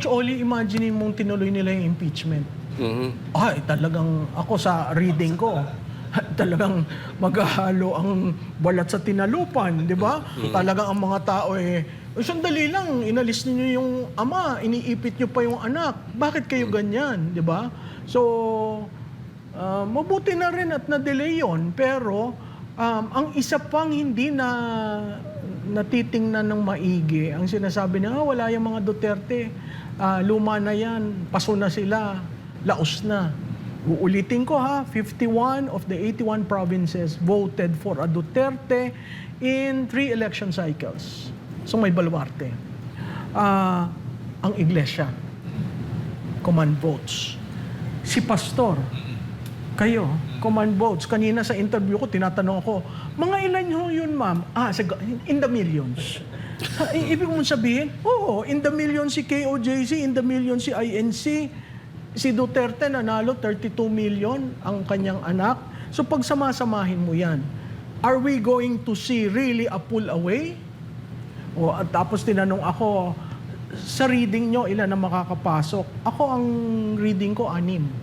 Coach Oli, imagine mong tinuloy nila yung impeachment. Ay, talagang ako sa reading ko, talagang maghahalo ang balat sa tinalupan, di ba? Talagang ang mga tao sandali lang, inalis niyo yung ama, iniipit niyo pa yung anak. Bakit kayo ganyan, di ba? So, mabuti na rin at na-delay yun, pero ang isa pang hindi na natitingnan ng maigi, ang sinasabi na, wala yung mga Duterte, luma na yan, paso na sila, laos na. Uulitin ko 51 of the 81 provinces voted for a Duterte in 3 election cycles. So may baluarte. Ang iglesia, command votes. Si pastor, kayo, command votes. Kanina sa interview ko, tinatanong ako, mga ilan ho yun, ma'am? In the millions. Ibig mong sabihin, oo, in the millions si KOJC, in the millions si INC, si Duterte nanalo 32 million ang kanyang anak. So pag samasamahin mo yan, are we going to see really a pull away? At tapos tinanong ako, sa reading nyo, ilan na makakapasok? Ako ang reading ko, 6.